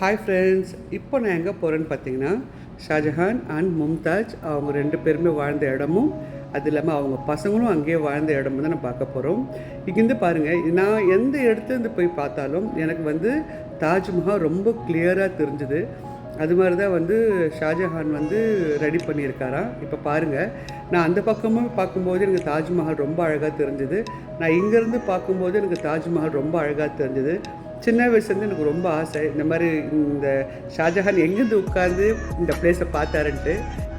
Hi friends, இப்போ நான் எங்கே போகிறேன்னு பார்த்தீங்கன்னா, ஷாஜஹான் அண்ட் மும்தாஜ் அவங்க 2 பேருமே வாழ்ந்த இடமும், அது இல்லாமல் அவங்க பசங்களும் அங்கேயே வாழ்ந்த இடமும் தான் நான் பார்க்க போகிறோம். இங்கேருந்து பாருங்கள், நான் எந்த இடத்துலேருந்து போய் பார்த்தாலும் எனக்கு வந்து தாஜ்மஹால் ரொம்ப கிளியராக தெரிஞ்சுது. அது மாதிரி தான் வந்து ஷாஜஹான் வந்து ரெடி பண்ணியிருக்காராம். இப்போ பாருங்கள், நான் அந்த பக்கமும் பார்க்கும்போது எனக்கு தாஜ்மஹால் ரொம்ப அழகாக தெரிஞ்சுது. நான் இங்கேருந்து பார்க்கும்போது எனக்கு தாஜ்மஹால் ரொம்ப அழகாக தெரிஞ்சுது. சின்ன வயசுலேருந்து எனக்கு ரொம்ப ஆசை, இந்த மாதிரி இந்த ஷாஜஹான் எங்கேருந்து உட்காந்து இந்த பிளேஸை பார்த்தாருன்ட்டு.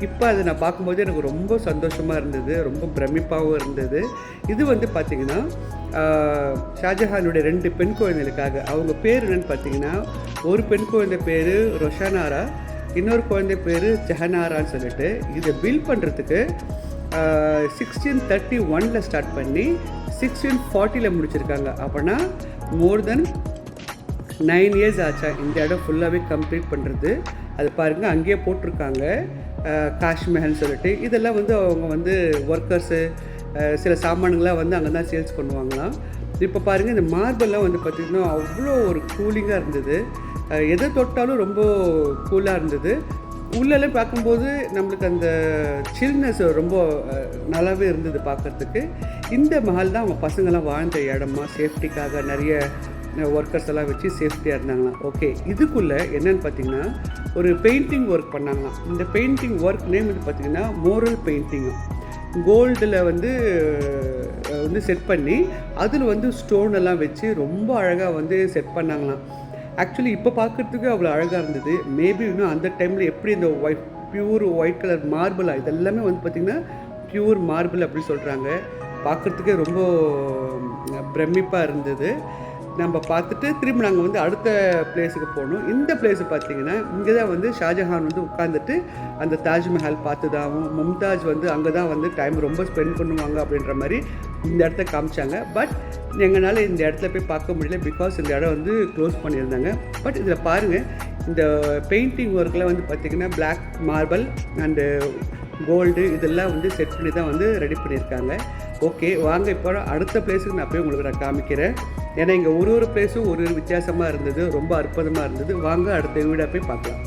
இப்போ அதை நான் பார்க்கும்போது எனக்கு ரொம்ப சந்தோஷமாக இருந்தது, ரொம்ப பிரமிப்பாகவும் இருந்தது. இது வந்து பார்த்திங்கன்னா ஷாஜஹானுடைய 2 பெண் குழந்தைகளுக்காக. அவங்க பேர் என்னென்னு பார்த்தீங்கன்னா, ஒரு பெண் குழந்தை பேர் ரொஷனாரா, இன்னொரு குழந்தை பேர் ஜஹனாரான்னு சொல்லிட்டு. இதை பில்ட் பண்ணுறதுக்கு 1631 ஸ்டார்ட் பண்ணி 1640 முடிச்சிருக்காங்க. அப்படின்னா மோர் தென் 9 இயர்ஸ் ஆச்சா இந்த இடம் ஃபுல்லாகவே கம்ப்ளீட் பண்ணுறது. அது பாருங்கள், அங்கேயே போட்டிருக்காங்க காஷ்மஹல்னு சொல்லிட்டு. இதெல்லாம் வந்து அவங்க வந்து ஒர்க்கர்ஸு சில சாமான்கள்லாம் வந்து அங்கே தான் சேல்ஸ் பண்ணுவாங்களாம். இப்போ பாருங்கள், இந்த மார்பெல்லாம் வந்து பார்த்திங்கன்னா அவ்வளோ ஒரு கூலிங்காக இருந்தது. எதை தொட்டாலும் ரொம்ப கூலாக இருந்தது. உள்ளெல்லாம் பார்க்கும்போது நம்மளுக்கு அந்த சில்னஸ் ரொம்ப நல்லாவே இருந்தது பார்க்குறதுக்கு. இந்த மஹால் தான் அவங்க பசங்கள்லாம் வாழ்ந்த இடமா, சேஃப்டிக்காக நிறைய ஒர்க்கர்ஸ் எல்லாம் வச்சு சேஃப்டியாக இருந்தாங்களாம். ஓகே, இதுக்குள்ளே என்னென்னு பார்த்தீங்கன்னா ஒரு பெயிண்டிங் ஒர்க் பண்ணாங்களாம். இந்த பெயிண்டிங் ஒர்க் நேம் இது பார்த்திங்கன்னா மோரல் பெயிண்டிங்கு. கோல்டில் வந்து செட் பண்ணி அதில் வந்து ஸ்டோன் எல்லாம் வச்சு ரொம்ப அழகாக வந்து செட் பண்ணாங்களாம். ஆக்சுவலி இப்போ பார்க்குறதுக்கு அவ்வளோ அழகாக இருந்தது. மேபி இன்னும் அந்த டைமில் எப்படி இந்த பியூர் ஒயிட் கலர் மார்பிளாக இதெல்லாமே வந்து பார்த்திங்கன்னா பியூர் மார்பிள் அப்படி சொல்கிறாங்க. பார்க்குறதுக்கே ரொம்ப பிரமிப்பாக இருந்தது. நம்ம பார்த்துட்டு திரும்ப நாங்கள் வந்து அடுத்த பிளேஸுக்கு போகணும். இந்த பிளேஸு பார்த்திங்கன்னா இங்கே தான் வந்து ஷாஜஹான் வந்து உட்காந்துட்டு அந்த தாஜ்மஹால் பார்த்துதாகவும், மும்தாஜ் வந்து அங்கே தான் வந்து டைம் ரொம்ப ஸ்பெண்ட் பண்ணுவாங்க அப்படின்ற மாதிரி இந்த இடத்த காமிச்சாங்க. பட் எங்களால் இந்த இடத்துல போய் பார்க்க முடியல, பிகாஸ் இந்த இடம் வந்து க்ளோஸ் பண்ணியிருந்தாங்க. பட் இதில் பாருங்கள், இந்த பெயிண்டிங் ஒர்க்கில் வந்து பார்த்திங்கன்னா பிளாக் மார்பிள் அண்டு கோல்டு இதெல்லாம் வந்து செட் பண்ணி தான் வந்து ரெடி பண்ணியிருக்காங்க. ஓகே, வாங்க இப்போ அடுத்த பிளேஸுக்கு நான் போய் உங்களுக்கு நான் காமிக்கிறேன். ஏன்னா இங்கே ஒரு பிளேஸும் ஒரு வித்தியாசமாக இருந்தது, ரொம்ப அற்புதமாக இருந்தது. வாங்க அடுத்த வீடாக போய் பார்க்கலாம்.